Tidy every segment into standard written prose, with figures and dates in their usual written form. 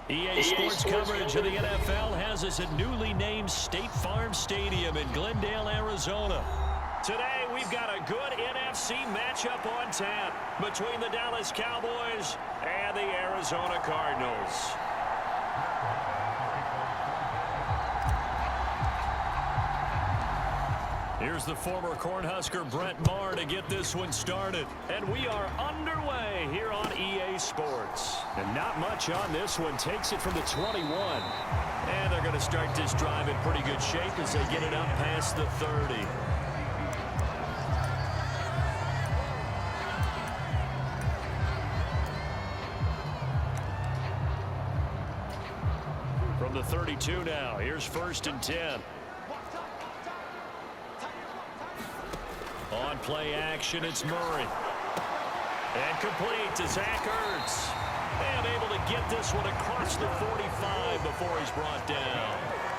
EA Sports coverage of the NFL has us at newly named State Farm Stadium in Glendale, Arizona. Today, we've got a good NFC matchup on tap between the Dallas Cowboys and the Arizona Cardinals. Here's the former Cornhusker Brett Maher to get this one started. And we are underway here on EA Sports. And not much on this one. Takes it from the 21. And they're going to start this drive in pretty good shape as they get it up past the 30. From the 32 now, here's 1st and 10. On play action, it's Murray. And complete to Zach Ertz. And able to get this one across the 45 before he's brought down.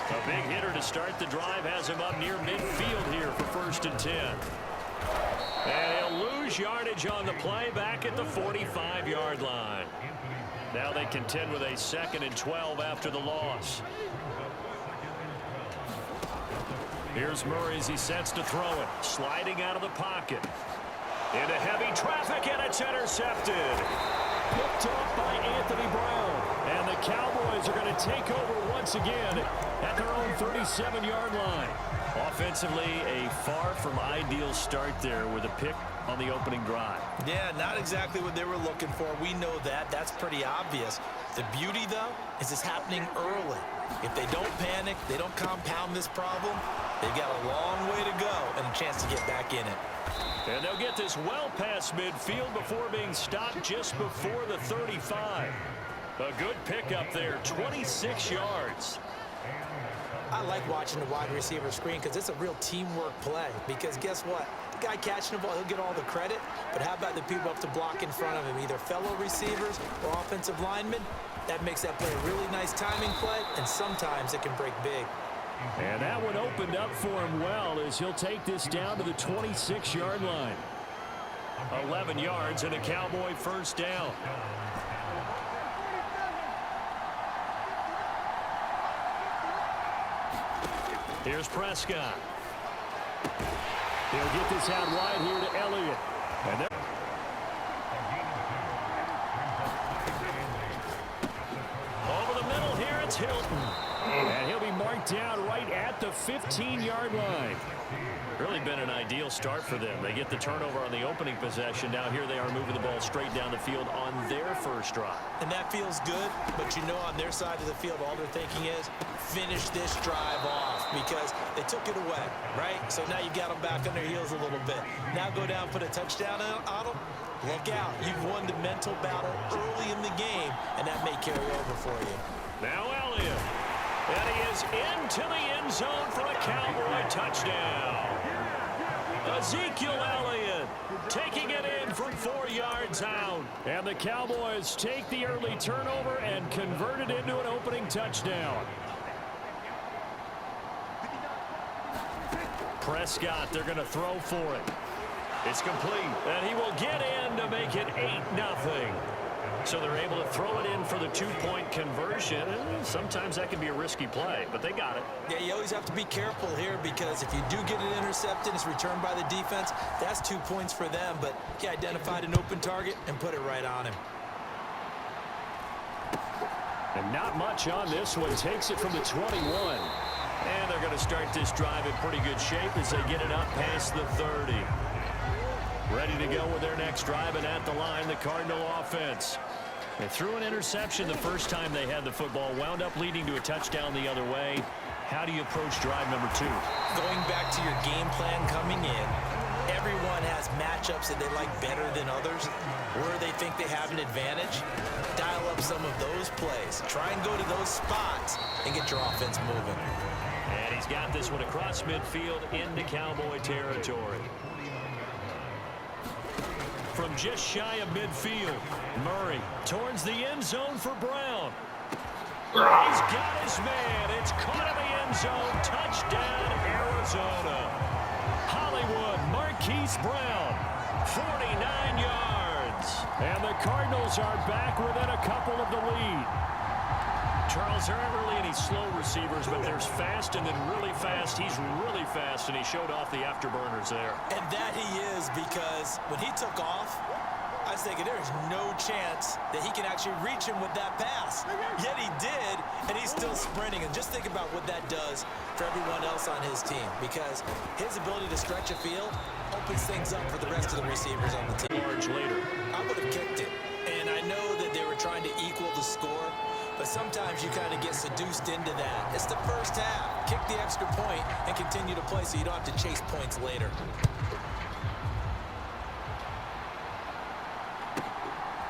A big hitter to start the drive has him up near midfield here for 1st and 10. And he'll lose yardage on the play back at the 45-yard line. Now they contend with a 2nd and 12 after the loss. Here's Murray as he sets to throw it. Sliding out of the pocket. Into heavy traffic, and it's intercepted. Picked off by Anthony Brown. And the Cowboys are going to take over once again at their own 37-yard line. Offensively, a far from ideal start there with a pick on the opening drive. Yeah, not exactly what they were looking for. We know that. That's pretty obvious. The beauty, though, is it's happening early. If they don't panic, they don't compound this problem, they've got a long way to go and a chance to get back in it. And they'll get this well past midfield before being stopped just before the 35. A good pickup there, 26 yards. I like watching the wide receiver screen because it's a real teamwork play. Because guess what? The guy catching the ball, he'll get all the credit. But how about the people up to block in front of him, either fellow receivers or offensive linemen? That makes that play a really nice timing play, and sometimes it can break big. And that one opened up for him well as he'll take this down to the 26-yard line. 11 yards and a Cowboy 1st down. Here's Prescott. He'll get this out wide here to Elliott. And over the middle here, it's Hilton. And he'll be marked down right at the 15-yard line. Really been an ideal start for them. They get the turnover on the opening possession. Now here they are moving the ball straight down the field on their first drive. And that feels good, but you know on their side of the field all they're thinking is finish this drive off because they took it away, right? So now you got them back on their heels a little bit. Now go down, put a touchdown on them. Look out. You've won the mental battle early in the game, and that may carry over for you. Now Elliott. And he is into the end zone for a Cowboy touchdown. Ezekiel Elliott taking it in from 4 yards out. And the Cowboys take the early turnover and convert it into an opening touchdown. Prescott, they're going to throw for it. It's complete. And he will get in to make it 8-0. So they're able to throw it in for the 2-point conversion. Sometimes that can be a risky play, but they got it. Yeah, you always have to be careful here because if you do get it intercepted, it's returned by the defense, that's 2 points for them. But he identified an open target and put it right on him. And not much on this one. Takes it from the 21. And they're going to start this drive in pretty good shape as they get it up past the 30. Ready to go with their next drive, and at the line, the Cardinal offense. They threw an interception the first time they had the football, wound up leading to a touchdown the other way. How do you approach drive number 2? Going back to your game plan coming in, everyone has matchups that they like better than others, where they think they have an advantage. Dial up some of those plays. Try and go to those spots and get your offense moving. And he's got this one across midfield into Cowboy territory. From just shy of midfield, Murray towards the end zone for Brown. He's got his man. It's caught in the end zone. Touchdown, Arizona. Hollywood, Marquise Brown, 49 yards. And the Cardinals are back within a couple of the lead. Charles, there aren't really any slow receivers, but there's fast and then really fast. He's really fast, and he showed off the afterburners there. And that he is, because when he took off, I was thinking there is no chance that he can actually reach him with that pass. Yet he did, and he's still sprinting. And just think about what that does for everyone else on his team, because his ability to stretch a field opens things up for the rest of the receivers on the team. Yards later. I would have kicked it, and I know that they were trying to equal the score, but sometimes you kind of get seduced into that. It's the first half. Kick the extra point and continue to play so you don't have to chase points later.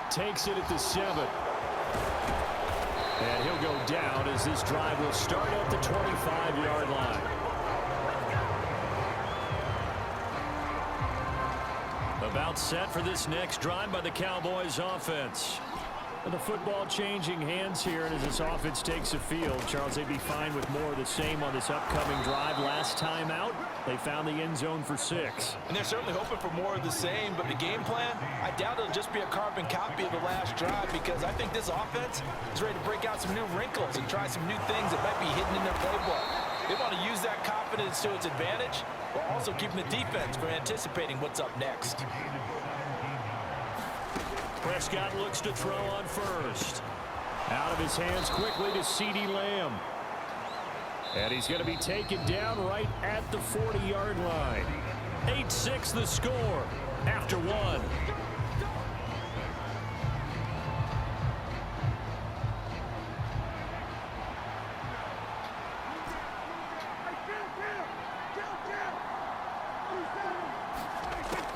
Takes it at the 7. And he'll go down as this drive will start at the 25-yard line. About set for this next drive by the Cowboys offense. And the football changing hands here, and as this offense takes the field, Charles, they'd be fine with more of the same on this upcoming drive. Last time out, they found the end zone for 6. And they're certainly hoping for more of the same, but the game plan, I doubt it'll just be a carbon copy of the last drive, because I think this offense is ready to break out some new wrinkles and try some new things that might be hidden in their playbook. They want to use that confidence to its advantage, while also keeping the defense from anticipating what's up next. Prescott looks to throw on first. Out of his hands quickly to CeeDee Lamb. And he's going to be taken down right at the 40-yard line. 8-6 the score after 1.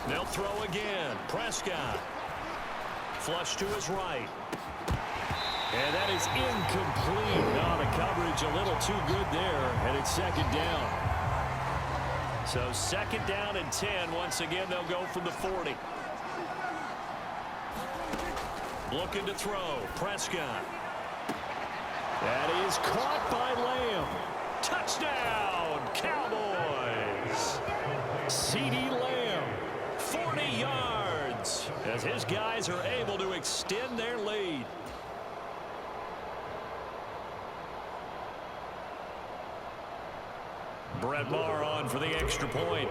They'll throw again. Prescott. Flush to his right. And that is incomplete. No, the coverage a little too good there, and it's second down. So second down and 10. Once again, they'll go from the 40. Looking to throw. Prescott. That is caught by Lamb. Touchdown, Cowboys. CeeDee Lamb, 40 yards, as his guys are able to extend their lead. Brett Maher on for the extra point.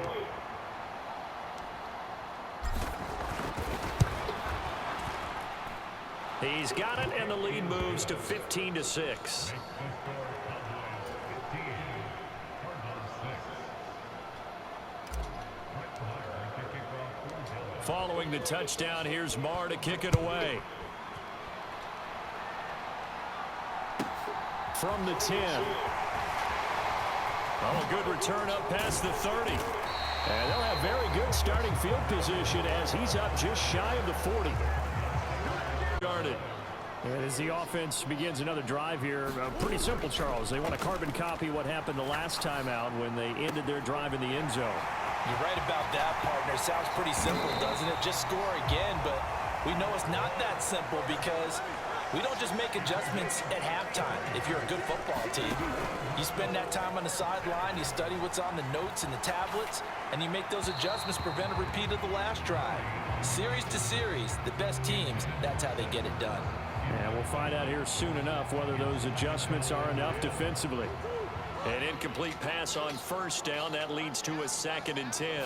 He's got it, and the lead moves to 15-6. Following the touchdown, here's Maher to kick it away. From the 10. Oh, a good return up past the 30. And they'll have very good starting field position as he's up just shy of the 40. Guarded. And as the offense begins another drive here, pretty simple, Charles. They want to carbon copy what happened the last time out when they ended their drive in the end zone. You're right about that, partner. Sounds pretty simple, doesn't it? Just score again, but we know it's not that simple because we don't just make adjustments at halftime if you're a good football team. You spend that time on the sideline, you study what's on the notes and the tablets, and you make those adjustments to prevent a repeat of the last drive. Series to series, the best teams, that's how they get it done. And we'll find out here soon enough whether those adjustments are enough defensively. An incomplete pass on first down. That leads to a 2nd and 10.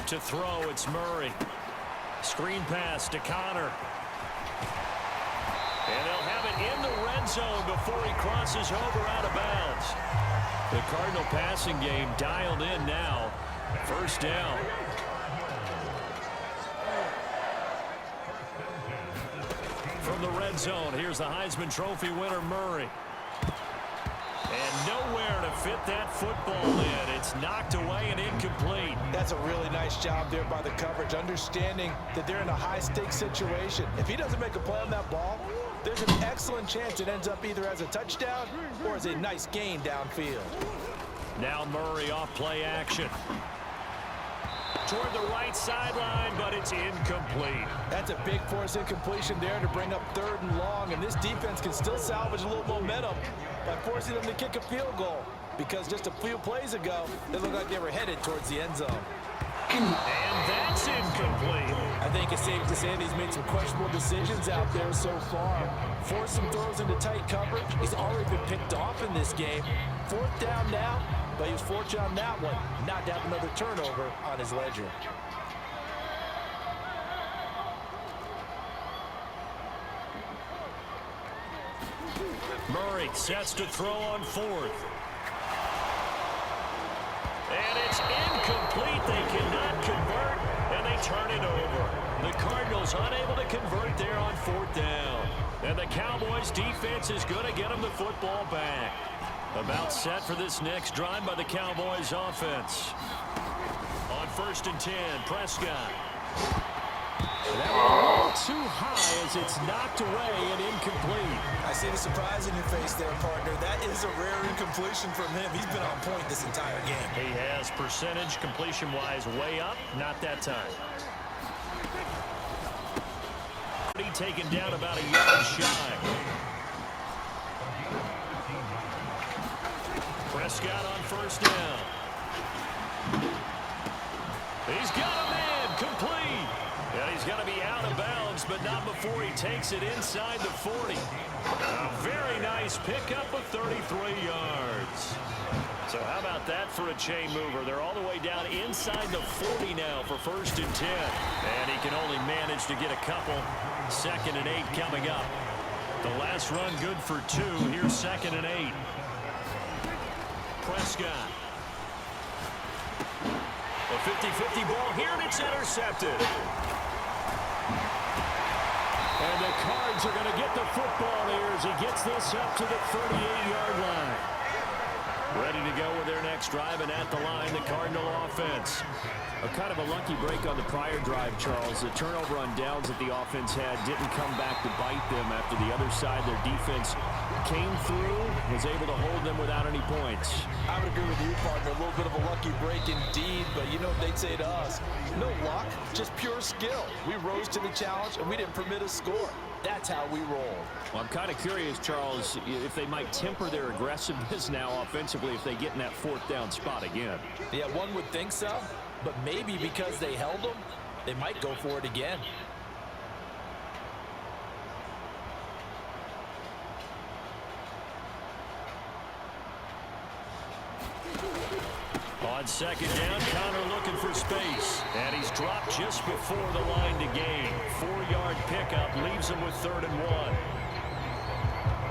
To throw, it's Murray. Screen pass to Connor. And they'll have it in the red zone before he crosses over out of bounds. The Cardinal passing game dialed in now. First down. From the red zone, here's the Heisman Trophy winner, Murray. And nowhere to fit that football in. It's knocked away and incomplete. That's a really nice job there by the coverage, understanding that they're in a high-stakes situation. If he doesn't make a play on that ball, there's an excellent chance it ends up either as a touchdown or as a nice gain downfield. Now Murray off play action. Toward the right sideline, but it's incomplete. That's a big force incompletion there to bring up 3rd and long, and this defense can still salvage a little momentum by forcing them to kick a field goal, because just a few plays ago, they looked like they were headed towards the end zone. And that's incomplete. I I think it's safe to say that he's made some questionable decisions out there so far. Forced some throws into tight coverage. He's already been picked off in this game. 4th down now, but he was fortunate on that one not to have another turnover on his ledger. Murray sets to throw on 4th. And it's incomplete. They cannot convert, and they turn it over. The Cardinals unable to convert there on 4th down. And the Cowboys defense is going to get them the football back. About set for this next drive by the Cowboys offense. On 1st and 10, Prescott. That one a little too high as it's knocked away and incomplete. I see the surprise in your face there, partner. That is a rare incompletion from him. He's been on point this entire game. He has percentage completion-wise way up, not that time. Taken down about a yard shy. Prescott on 1st down. He's got a man complete. And he's going to be out of bounds, but not before he takes it inside the 40. A very nice pickup of 33 yards. So how about that for a chain mover? They're all the way down inside the 40 now for 1st and 10. And he can only manage to get a couple. 2nd and 8 coming up. The last run good for 2. Here's 2nd and 8. Prescott. A 50-50 ball here, and it's intercepted. And the Cards are going to get the football here as he gets this up to the 38-yard line. Ready to go with their next drive, and at the line, the Cardinal offense. A kind of a lucky break on the prior drive, Charles. The turnover on downs that the offense had didn't come back to bite them after the other side. Their defense came through, was able to hold them without any points. I would agree with you, partner. A little bit of a lucky break indeed, but you know what they'd say to us? No luck, just pure skill. We rose to the challenge, and we didn't permit a score. That's how we roll. Well, I'm kind of curious, Charles, if they might temper their aggressiveness now offensively if they get in that 4th down spot again. Yeah, one would think so, but maybe because they held them, they might go for it again. On 2nd down, Connor looking for space. And he's dropped just before the line to gain. 4-yard pickup leaves him with 3rd and 1.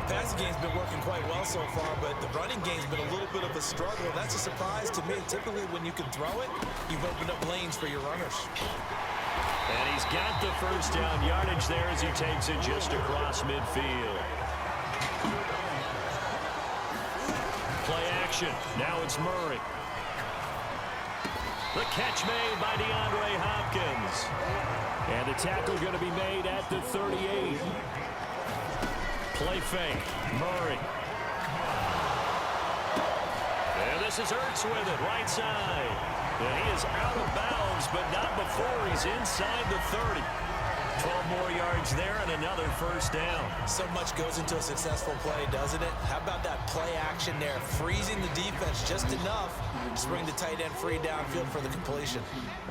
The passing game's been working quite well so far, but the running game's been a little bit of a struggle. That's a surprise to me. Typically, when you can throw it, you've opened up lanes for your runners. And he's got the 1st down yardage there as he takes it just across midfield. Play action. Now it's Murray. The catch made by DeAndre Hopkins. And the tackle going to be made at the 38. Play fake. Murray. And this is Ertz with it, right side. And he is out of bounds, but not before he's inside the 30. 12 more yards there and another 1st down. So much goes into a successful play, doesn't it? How about that play action there? Freezing the defense just enough to bring the tight end free downfield for the completion.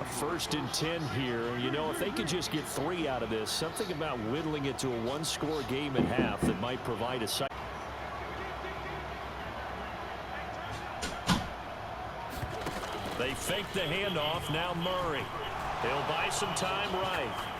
A 1st and 10 here. You know, if they could just get 3 out of this, something about whittling it to a 1-score game at half that might provide a side. They fake the handoff. Now Murray. He'll buy some time right.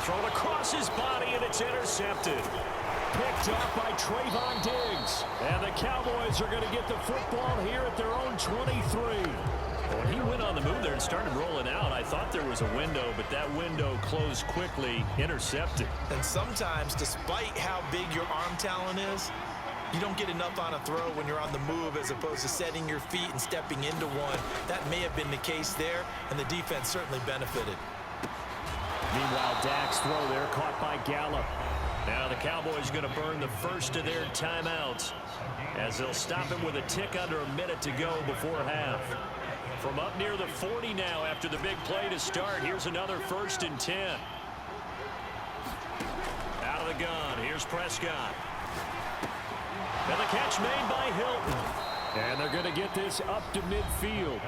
Thrown across his body, and it's intercepted. Picked up by Trayvon Diggs. And the Cowboys are going to get the football here at their own 23. When he went on the move there and started rolling out, I thought there was a window, but that window closed quickly, intercepted. And sometimes, despite how big your arm talent is, you don't get enough on a throw when you're on the move as opposed to setting your feet and stepping into one. That may have been the case there, and the defense certainly benefited. Meanwhile, Dak's throw there caught by Gallup. Now the Cowboys going to burn the first of their timeouts as they'll stop him with a tick under a minute to go before half. From up near the 40 now after the big play to start, here's another 1st and 10. Out of the gun, here's Prescott. And the catch made by Hilton. And they're going to get this up to midfield.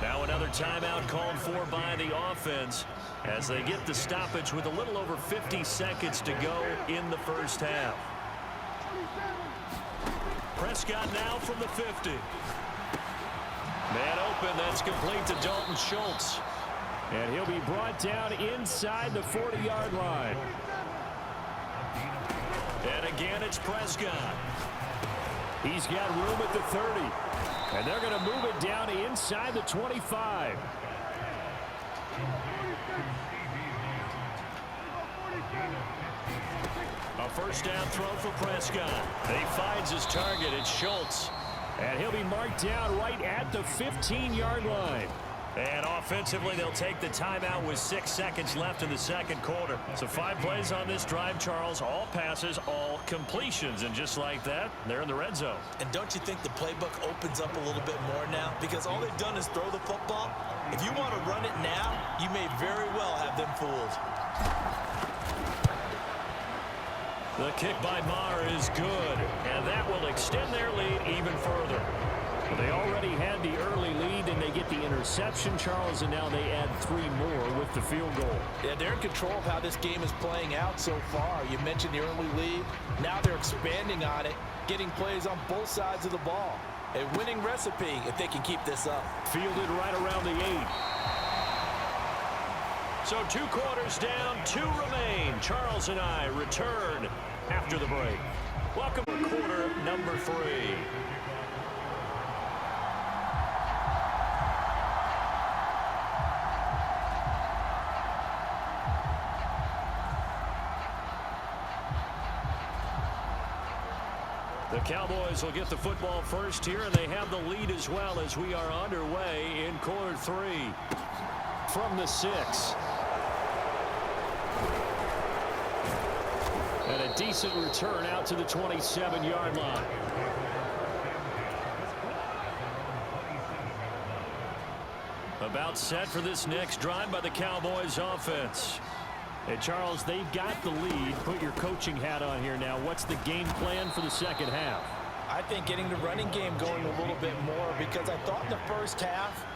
Now another timeout called for by the offense as they get the stoppage with a little over 50 seconds to go in the first half. Prescott now from the 50. Man open, that's complete to Dalton Schultz. And he'll be brought down inside the 40-yard line. And again, it's Prescott. He's got room at the 30. And they're going to move it down inside the 25. A first down throw for Prescott. He finds his target. It's Schultz. And he'll be marked down right at the 15-yard line. And offensively, they'll take the timeout with 6 seconds left in the second quarter. So 5 plays on this drive, Charles. All passes, all completions. And just like that, they're in the red zone. And don't you think the playbook opens up a little bit more now? Because all they've done is throw the football. If you want to run it now, you may very well have them fooled. The kick by Maher is good. And that will extend their lead even further. They already had the early lead, and they get the interception, Charles, and now they add 3 more with the field goal. Yeah, they're in control of how this game is playing out so far. You mentioned the early lead. Now they're expanding on it, getting plays on both sides of the ball. A winning recipe if they can keep this up. Fielded right around the 8. So 2 quarters down, 2 remain. Charles and I return after the break. Welcome to quarter number 3. The Cowboys will get the football first here, and they have the lead as well as we are underway in quarter 3. From the 6. And a decent return out to the 27-yard line. About set for this next drive by the Cowboys offense. Hey, Charles, they've got the lead. Put your coaching hat on here now. What's the game plan for the second half? I think getting the running game going a little bit more, because I thought in the first half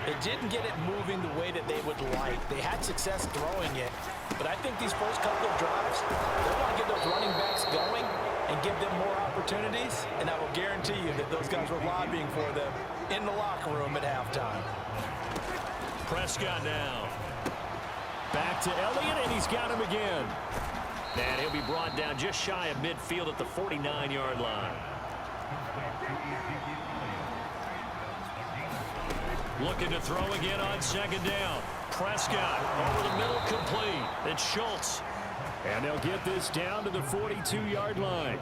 they didn't get it moving the way that they would like. They had success throwing it, but I think these first couple of drives, they want to get those running backs going and give them more opportunities, and I will guarantee you that those guys were lobbying for them in the locker room at halftime. Prescott now. Back to Elliott, and he's got him again. And he'll be brought down just shy of midfield at the 49-yard line. Looking to throw again on second down. Prescott over the middle, complete. It's Schultz. And they'll get this down to the 42-yard line.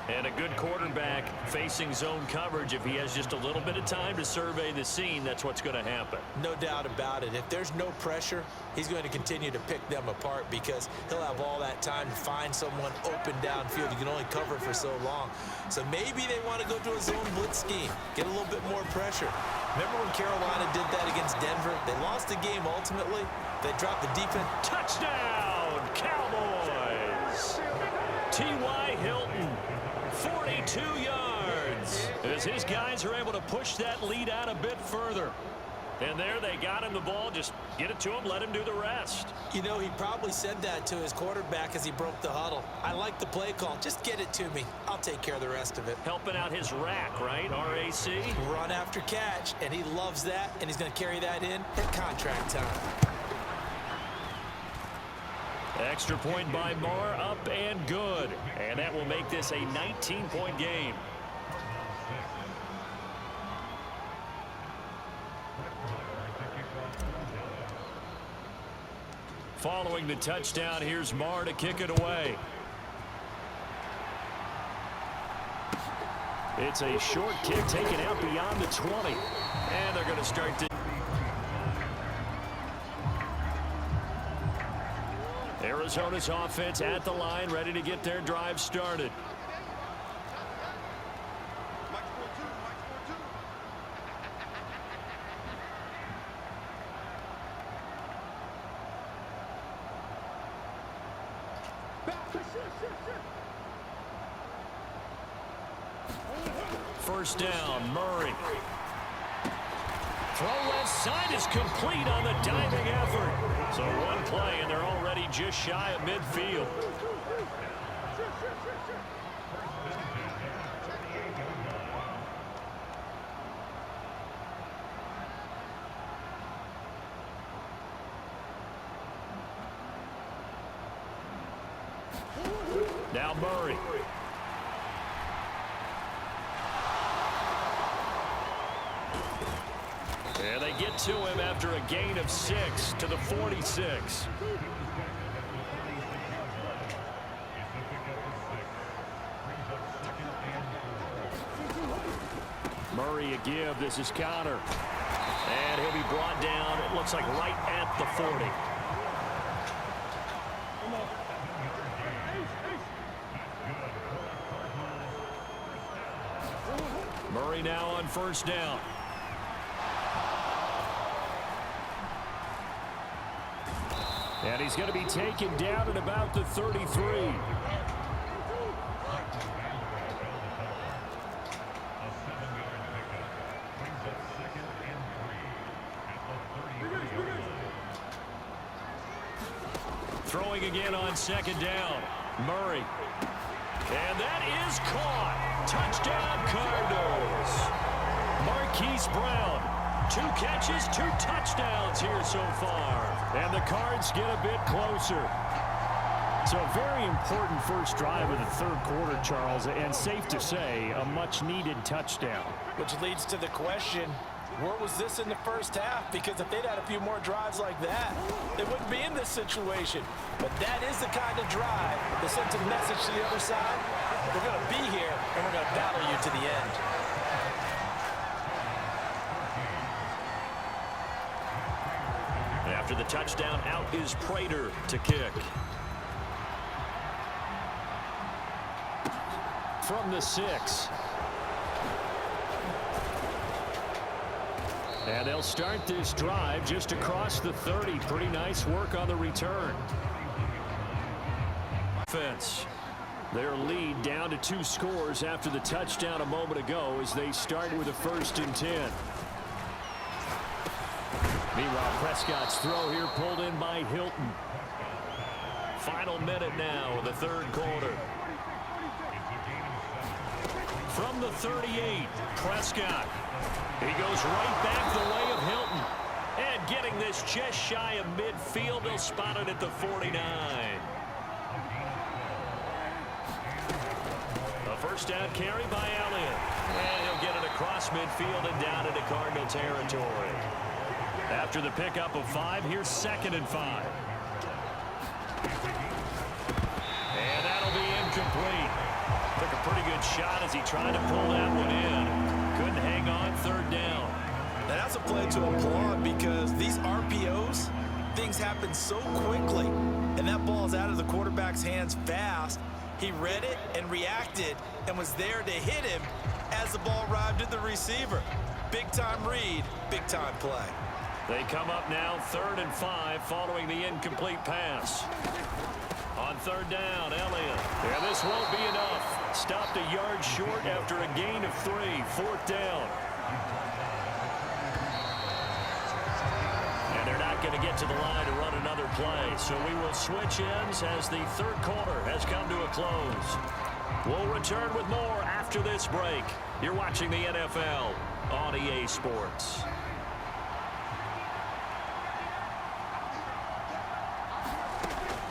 And a good quarterback facing zone coverage. If he has just a little bit of time to survey the scene, that's what's going to happen. No doubt about it. If there's no pressure, he's going to continue to pick them apart because he'll have all that time to find someone open downfield. You can only cover for so long. So maybe they want to go to a zone blitz scheme, get a little bit more pressure. Remember when Carolina did that against Denver? They lost the game ultimately. They dropped the defense. Touchdown, Cowboys! T.Y. Hilton. 42 yards as his guys are able to push that lead out a bit further. And there they got him the ball. Just get it to him, let him do the rest. You know, he probably said that to his quarterback as he broke the huddle. I like the play call. Just get it to me. I'll take care of the rest of it. Helping out his rack, right? RAC. Run after catch, and he loves that, and he's going to carry that in at contract time. Extra point by Maher, up and good. And that will make this a 19-point game. Following the touchdown, here's Maher to kick it away. It's a short kick taken out beyond the 20. And they're going to start to... Arizona's offense at the line, ready to get their drive started. First down, Murray. Throw left side is complete on the diving effort. So one play, and they're already just shy of midfield. Now Murray. And they get to him after a gain of 6 to the 46. Murray a give. This is Connor. And he'll be brought down, it looks like right at the 40. Murray now on first down. And he's going to be taken down at about the 33. Throwing again on second down. Murray. And that is caught. Touchdown Cardinals. Marquise Brown. 2 catches, 2 touchdowns here so far. And the Cards get a bit closer. So a very important first drive of the third quarter, Charles, and safe to say, a much-needed touchdown. Which leads to the question, where was this in the first half? Because if they'd had a few more drives like that, they wouldn't be in this situation. But that is the kind of drive that sends a message to the other side. We're going to be here, and we're going to battle you to the end. After the touchdown, out is Prater to kick. From the 6. And they'll start this drive just across the 30. Pretty nice work on the return. Offense. Their lead down to 2 scores after the touchdown a moment ago as they start with a 1st and 10. Meanwhile, Prescott's throw here pulled in by Hilton. Final minute now of the third quarter. From the 38, Prescott. He goes right back the way of Hilton. And getting this just shy of midfield, they'll spot it at the 49. A first down carry by Elliott. And he'll get it across midfield and down into Cardinal territory. After the pickup of 5, here's 2nd and 5. And that'll be incomplete. Took a pretty good shot as he tried to pull that one in. Couldn't hang on 3rd down. Now that's a play to applaud because these RPOs, things happen so quickly. And that ball's out of the quarterback's hands fast. He read it and reacted and was there to hit him as the ball arrived at the receiver. Big-time read, big-time play. They come up now 3rd and 5 following the incomplete pass. On 3rd down, Elliott. Yeah, this won't be enough. Stopped a yard short after a gain of 3. 4th down. And they're not going to get to the line to run another play. So we will switch ends as the third quarter has come to a close. We'll return with more after this break. You're watching the NFL on EA Sports.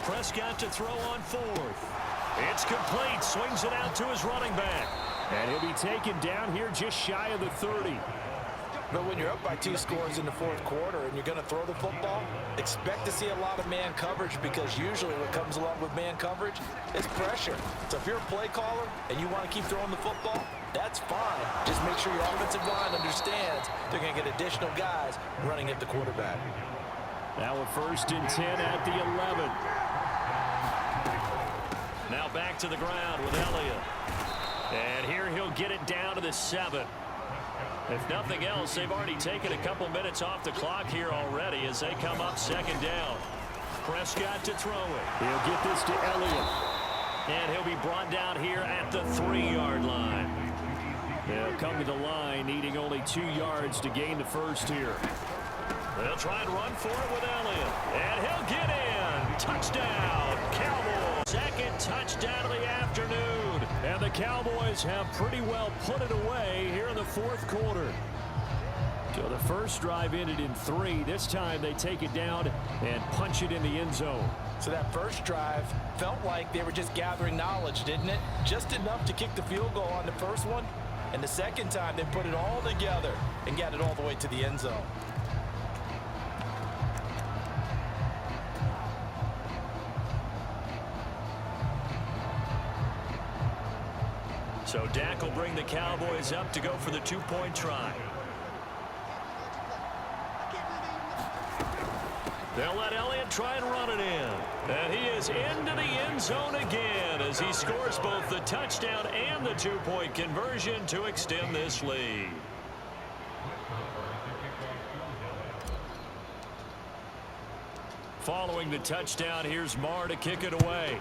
Prescott to throw on 4th. It's complete. Swings it out to his running back. And he'll be taken down here just shy of the 30. But when you're up by 2 scores in the 4th quarter and you're going to throw the football, expect to see a lot of man coverage because usually what comes along with man coverage is pressure. So if you're a play caller and you want to keep throwing the football, that's fine. Just make sure your offensive line understands they're going to get additional guys running at the quarterback. Now a 1st and 10 at the 11. Now back to the ground with Elliott. And here he'll get it down to the 7. If nothing else, they've already taken a couple minutes off the clock here already as they come up 2nd down. Prescott to throw it. He'll get this to Elliott. And he'll be brought down here at the 3-yard line. They'll come to the line, needing only 2 yards to gain the first here. They'll try and run for it with Elliott. And he'll get in. Touchdown, Cowboys. Second touchdown of the afternoon. And the Cowboys have pretty well put it away here in the fourth quarter. So the first drive ended in 3. This time they take it down and punch it in the end zone. So that first drive felt like they were just gathering knowledge, didn't it? Just enough to kick the field goal on the first one. And the second time they put it all together and got it all the way to the end zone. So Dak will bring the Cowboys up to go for the 2-point try. They'll let Elliott try and run it in. And he is into the end zone again as he scores both the touchdown and the 2-point conversion to extend this lead. Following the touchdown, here's Marr to kick it away.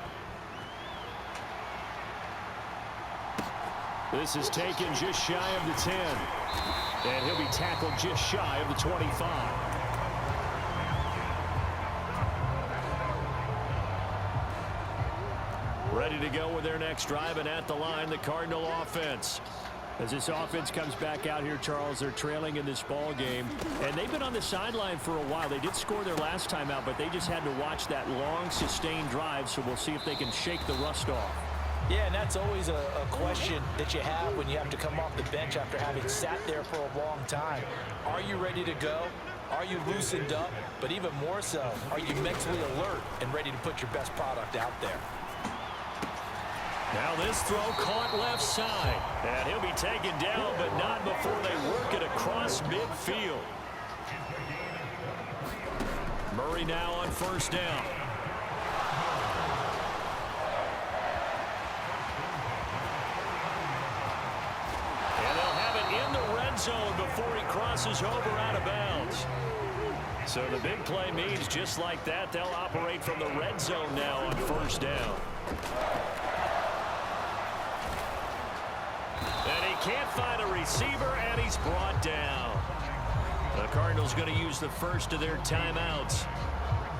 This is taken just shy of the 10. And he'll be tackled just shy of the 25. Ready to go with their next drive, and at the line, the Cardinal offense. As this offense comes back out here, Charles, they're trailing in this ball game, and they've been on the sideline for a while. They did score their last time out, but they just had to watch that long, sustained drive, so we'll see if they can shake the rust off. Yeah, and that's always a question that you have when you have to come off the bench after having sat there for a long time. Are you ready to go? Are you loosened up? But even more so, are you mentally alert and ready to put your best product out there? Now this throw caught left side. And he'll be taken down, but not before they work it across midfield. Murray now on first down. And they'll have it in the red zone before he crosses over out of bounds. So the big play means just like that, they'll operate from the red zone now on first down. And he can't find a receiver, and he's brought down. The Cardinals going to use the first of their timeouts.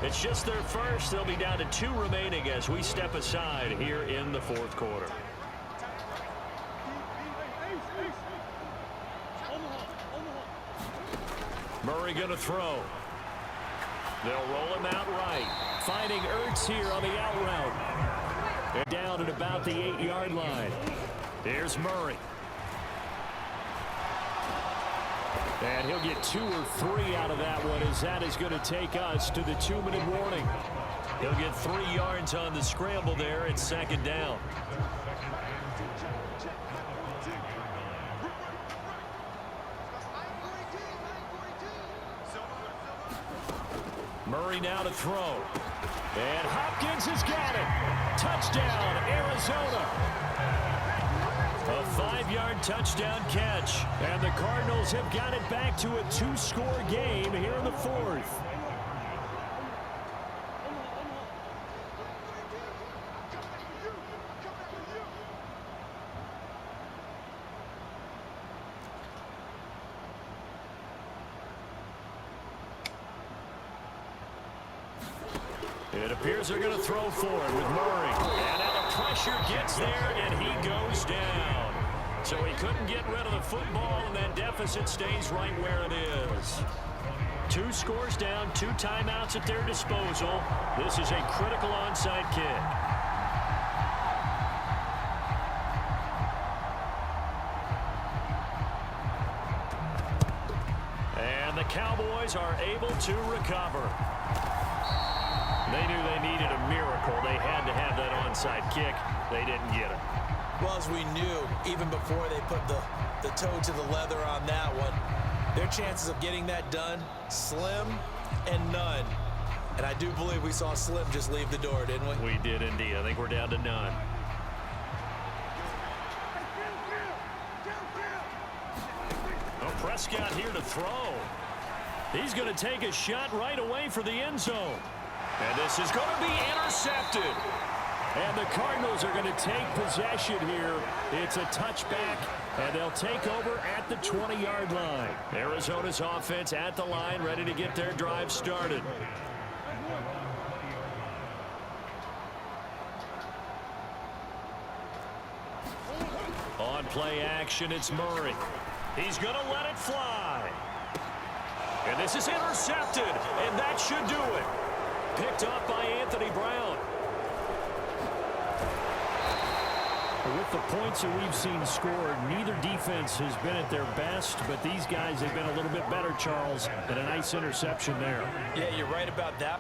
It's just their first. They'll be down to 2 remaining as we step aside here in the fourth quarter. Murray going to throw. They'll roll him out right. Finding Ertz here on the out route. They're down at about the 8-yard line. Here's Murray. And he'll get 2 or 3 out of that one, as that is going to take us to the 2-minute warning. He'll get 3 yards on the scramble there. It's second down. Murray now to throw. And Hopkins has got it. Touchdown, Arizona. A 5-yard touchdown catch. And the Cardinals have got it back to a 2-score game here in the fourth. It appears they're going to throw for it with Murray. And now the pressure gets there, and he goes down. So he couldn't get rid of the football, and that deficit stays right where it is. 2 scores down, 2 timeouts at their disposal. This is a critical onside kick. And the Cowboys are able to recover. They knew they needed a miracle. They had to have that onside kick. They didn't get it. Well, as we knew, even before they put the toe to the leather on that one, their chances of getting that done, slim and none. And I do believe we saw Slim just leave the door, didn't we? We did indeed. I think we're down to none. Well, Prescott here to throw. He's going to take a shot right away for the end zone. And this is going to be intercepted. And the Cardinals are going to take possession here. It's a touchback, and they'll take over at the 20-yard line. Arizona's offense at the line, ready to get their drive started. On play action, it's Murray. He's going to let it fly. And this is intercepted, and that should do it. Picked up by Anthony Brown. With the points that we've seen scored, neither defense has been at their best, but these guys have been a little bit better, Charles, and a nice interception there. Yeah, you're right about that.